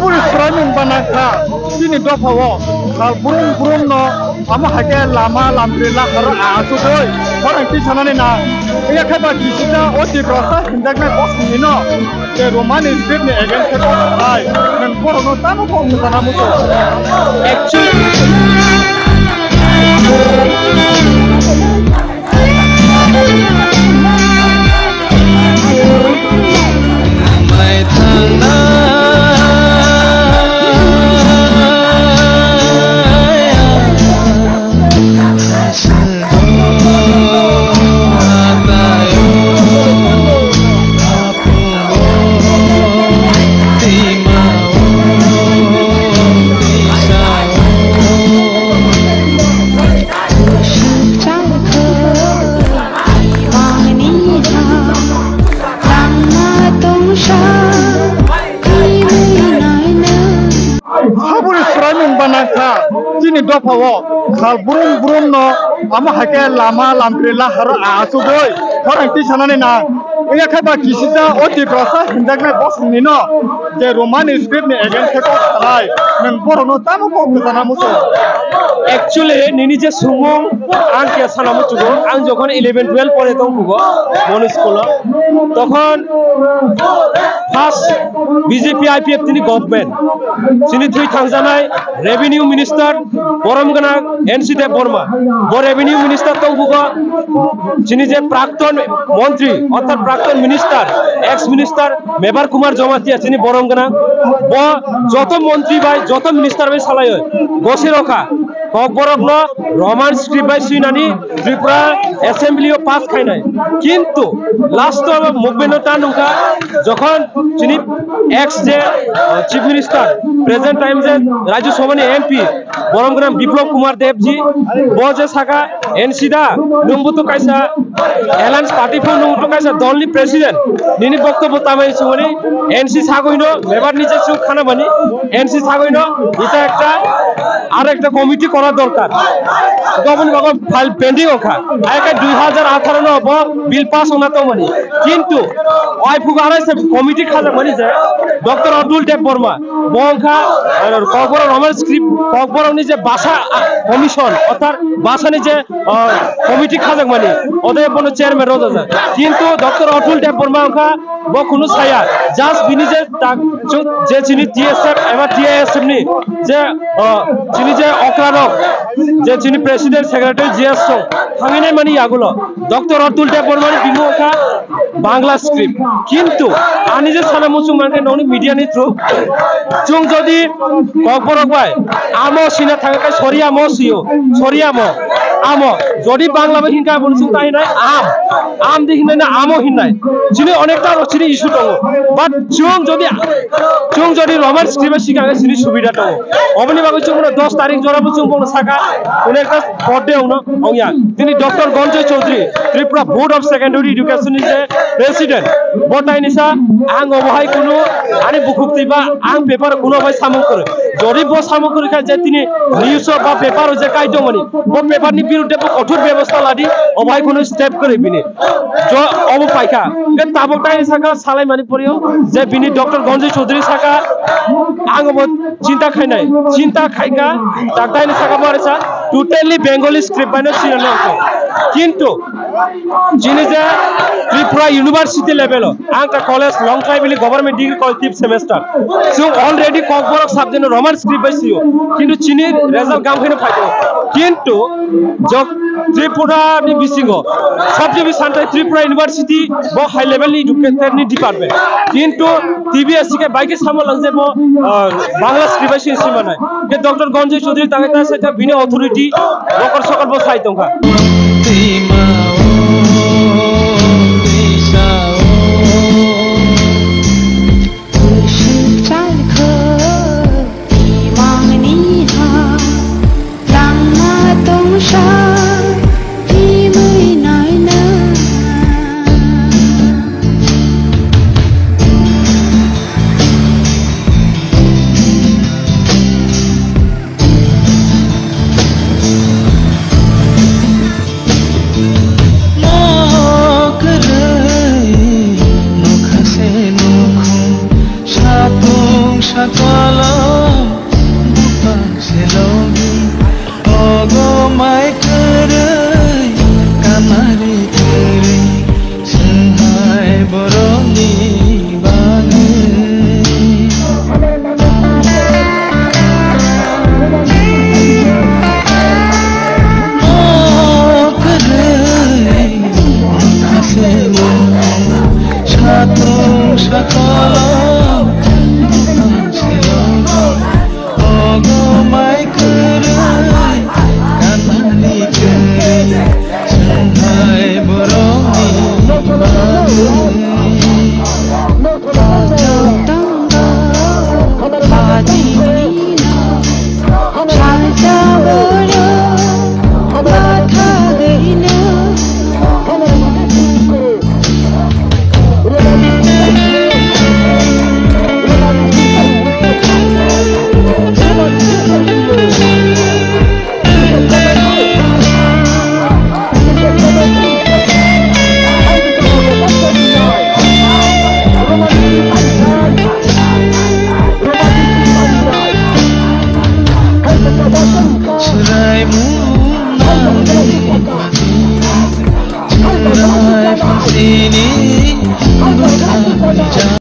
haburi suramin banaka sini dopawo kal burung no ama hake lama lambre la har asu doi orang ti sanane na iya khaba kisita oti prosa hindakna bosni no te roman script ne again ke ai men porono tamo ko sana muto sini dopawo kal burung no ama hake lama lambre la har asu doi orang ti sanane na iya khaba kisita oti prosa hindakna bosni no te roman script ne again ke ai men porono tamo ko sana muto actually nini je sumong ang ke sana muto ang যখন 11 12 পড়ে তখন গো মন school তখন first BJP IPF তিনি government তিনি দুই থাংজানাই revenue minister বরমগনা NC দেব বর্মা ব revenue minister তো গো তিনি যে প্রাক্তন মন্ত্রী অর্থাৎ প্রাক্তন minister ex minister Mebar Kumar Jamatia তিনি বরমগনা ব যত মন্ত্রী ভাই যত মিনিস্টার ভাই সালাই বসে রখা ককবরগ্ন রোমান স্ক্রিপ্ট বাই সিনানি ত্রিপুরা অ্যাসেম্বলিও পাস খাই নাই কিন্তু লাস্ট মুভমেন্টটা নৌকা যখন তিনি এক্স যে চিফ মিনিস্টার প্রেজেন্ট টাইম যে রাজ্যসভানি এমপি বরমগ্রাম বিপ্লব কুমার দেবজি বজে সাকা এনসিদা নমবুতু কাইসা এলায়েন্স পার্টি ফর নমবুতু কাইসা দলনি প্রেসিডেন্ট নিনি বক্তব্য তামাই সুমনি এনসি সাগইনো মেবার নিচে সু খানা বানি এনসি সাগইনো এটা একটা আর একটা কমিটি করা দরকার গভর্নমেন্ট বাবা ফাইল পেন্ডিং ওখা আইকা 2018 ন বিল পাস হনা তো মানি কিন্তু ওই ফুগারে সে কমিটি খাজা মানি যে ডক্টর আব্দুল টেপ বর্মা বংখা ককবর রোমান স্ক্রিপ্ট ককবরনি যে ভাষা কমিশন অর্থাৎ ভাষানি যে কমিটি খাজা মানি ওদের বন চেয়ারম্যান রোজা কিন্তু ডক্টর আব্দুল টেপ বর্মা ওখা ব কোনো ছায়া জাস্ট বিনি যে চিনি টিএসএফ এবার টিএসএফ নি যে চিনি যে অক্রানক যে চিনি প্রেসিডেন্ট সেক্রেটারি জিএস থামিনে মানে ইয়াগুলো ডক্টর আব্দুল টেপ বর্মানি বিমুখা বাংলা স্ক্রিপ্ট কিন্তু আনি যে সানা মুসুং মানে ননি মিডিয়া নি থ্রু চুং যদি ককবরক বাই আমো সিনা থাকা সরিয়া মো সিও সরিয়া মো আমো যদি বাংলা বাই হিনকা বলছুং তাই নাই আম দেখিনা না আমো হিনাই চিনি অনেকটা রচিনি ইস্যু দङ বাট চুং যদি রোমান স্ক্রিপ্ট শিখাগে চিনি সুবিধা দङ অবনি বাগৈ চুং 10 তারিখ জরাবো চুং কোন সাকা কোন একটা পদে উনো অয়া তিনি ডক্টর গঞ্জয় Chowdhury Tripura board of secondary education যে প্রেসিডেন্ট বটাই নিসা আং অবহাই কোনো আনি বুকুক্তি বা আং পেপার কোনো ভাই সামং করে যদি ব সামং করে খায় যে তিনি নিউজ বা পেপার যে কাইতো মানি ব পেপার নি বিরুদ্ধে কঠোর ব্যবস্থা লাদি অবহাই কোনো স্টেপ করে বিনি জ অব পাইকা কে তাবকটাই সাকা সালাই মানি পরিও যে বিনি ডক্টর গঞ্জয় চৌধুরী সাকা আং চিন্তা খাইকা ডাক্তার নি সাকা মারেছা টোটালি বেঙ্গলি স্ক্রিপ্ট বানো সিনানো কিন্তু যিনি যে ত্রিপুরা ইউনিভার্সিটি লেভেল আংটা কলেজ লং ট্রাইবেলি government degree college 5th semester so already Kokborok subject Roman script বাইছিও কিন্তু চিনি রেজাল্ট গামখানে ফাইতো কিন্তু ত্রিপুরা নি বিসিগ সবচেয়ে বেশি সান্তাই ত্রিপুরা ইউনিভার্সিটি ব হাই লেভেল নি এডুকেশন নি ডিপার্টমেন্ট কিন্তু টিবিএসসি কে বাইকে সামল লাগছে ব বাংলা স্ক্রিপ্ট বাইছি সিমানাই কে ডক্টর গঞ্জয় চৌধুরী তাকে সেটা বিনা অথরিটি বকর সকল ব সাইতংকা salam bukan selogi ogo mai kerai kamari kerai senghai boroni Salam bukan selogi ogo mai kerai kamari kerai senghai boroni seraimu nanti cerai sini bukan